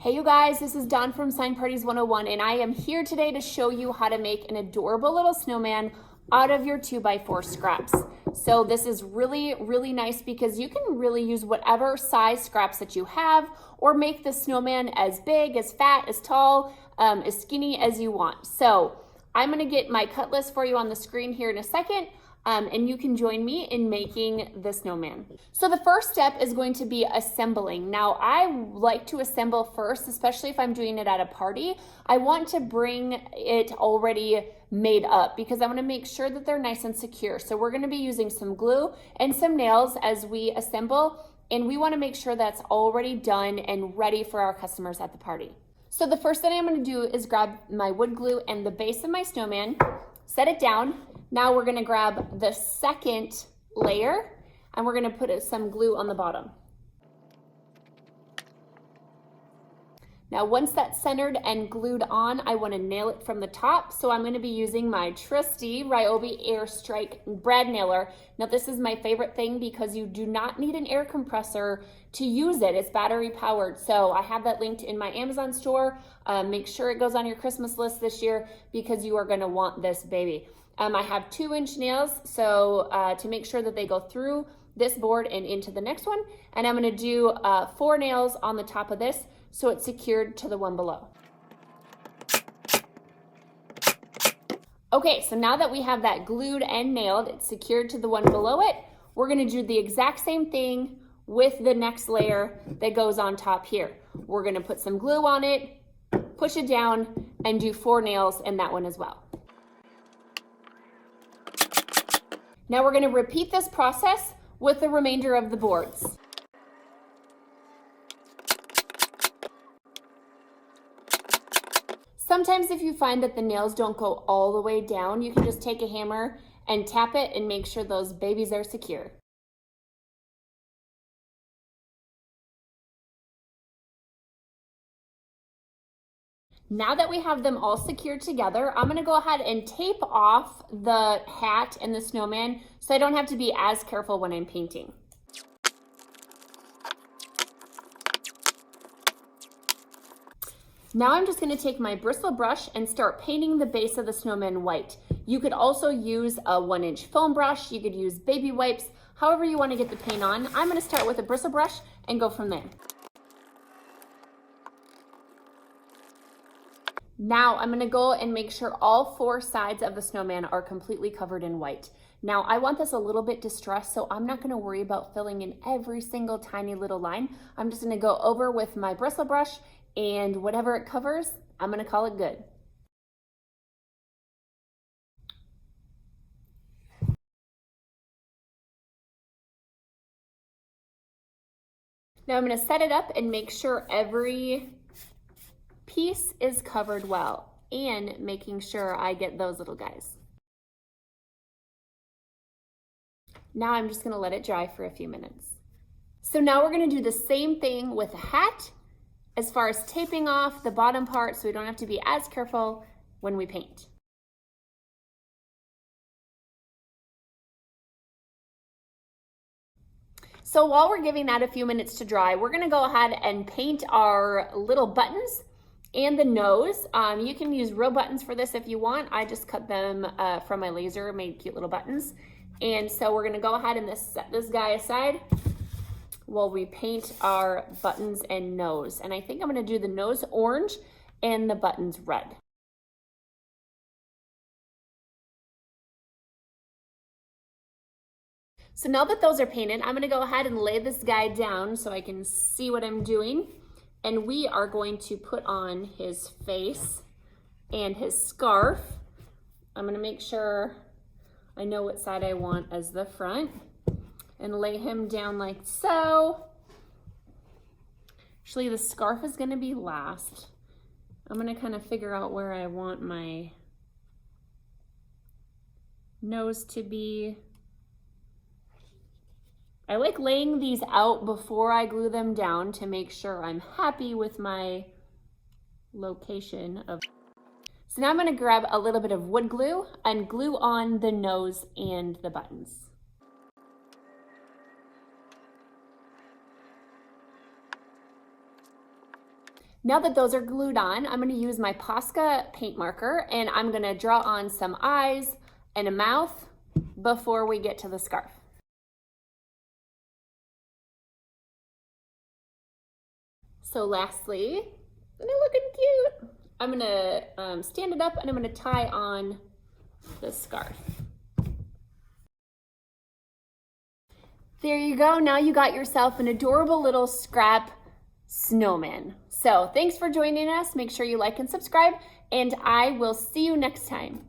Hey you guys, this is Dawn from Sign Parties 101 and I am here today to show you how to make an adorable little snowman out of your 2x4 scraps. So this is really nice because you can really use whatever size scraps that you have or make the snowman as big, as fat, as tall, as skinny as you want. So I'm gonna get my cut list for you on the screen here in a second. And you can join me in making the snowman. So the first step is going to be assembling. Now I like to assemble first, especially if I'm doing it at a party. I want to bring it already made up because I want to make sure that they're nice and secure. So we're going to be using some glue and some nails as we assemble, and we want to make sure that's already done and ready for our customers at the party. So the first thing I'm going to do is grab my wood glue and the base of my snowman, set it down. Now we're gonna grab the second layer and we're gonna put some glue on the bottom. Now once that's centered and glued on, I wanna nail it from the top. So I'm gonna be using my trusty Ryobi Airstrike brad nailer. Now this is my favorite thing because you do not need an air compressor to use it. It's battery powered. So I have that linked in my Amazon store. Make sure it goes on your Christmas list this year because you are gonna want this baby. I have 2-inch nails, so to make sure that they go through this board and into the next one. And I'm gonna do 4 nails on the top of this so it's secured to the one below. Okay, so now that we have that glued and nailed, it's secured to the one below it, we're gonna do the exact same thing with the next layer that goes on top here. We're gonna put some glue on it, push it down, and do 4 nails in that one as well. Now we're going to repeat this process with the remainder of the boards. Sometimes if you find that the nails don't go all the way down, you can just take a hammer and tap it and make sure those babies are secure. Now that we have them all secured together, I'm gonna go ahead and tape off the hat and the snowman so I don't have to be as careful when I'm painting. Now I'm just gonna take my bristle brush and start painting the base of the snowman white. You could also use a 1-inch foam brush, you could use baby wipes, however you wanna get the paint on. I'm gonna start with a bristle brush and go from there. Now I'm gonna go and make sure all 4 sides of the snowman are completely covered in white. Now I want this a little bit distressed, so I'm not gonna worry about filling in every single tiny little line. I'm just gonna go over with my bristle brush and whatever it covers, I'm gonna call it good. Now I'm gonna set it up and make sure every piece is covered well and making sure I get those little guys. Now I'm just gonna let it dry for a few minutes. So now we're gonna do the same thing with a hat as far as taping off the bottom part so we don't have to be as careful when we paint. So while we're giving that a few minutes to dry, we're gonna go ahead and paint our little buttons and the nose. You can use real buttons for this if you want. I just cut them from my laser, made cute little buttons. And so we're gonna go ahead and set this guy aside while we paint our buttons and nose. And I think I'm gonna do the nose orange and the buttons red. So now that those are painted, I'm gonna go ahead and lay this guy down so I can see what I'm doing. And we are going to put on his face and his scarf. I'm gonna make sure I know what side I want as the front and lay him down like so. Actually, the scarf is gonna be last. I'm gonna kind of figure out where I want my nose to be. I like laying these out before I glue them down to make sure I'm happy with my location of. So now I'm gonna grab a little bit of wood glue and glue on the nose and the buttons. Now that those are glued on, I'm gonna use my Posca paint marker and I'm gonna draw on some eyes and a mouth before we get to the scarf. So lastly, they're looking cute. I'm gonna stand it up and I'm gonna tie on the scarf. There you go. Now you got yourself an adorable little scrap snowman. So thanks for joining us. Make sure you like and subscribe, and I will see you next time.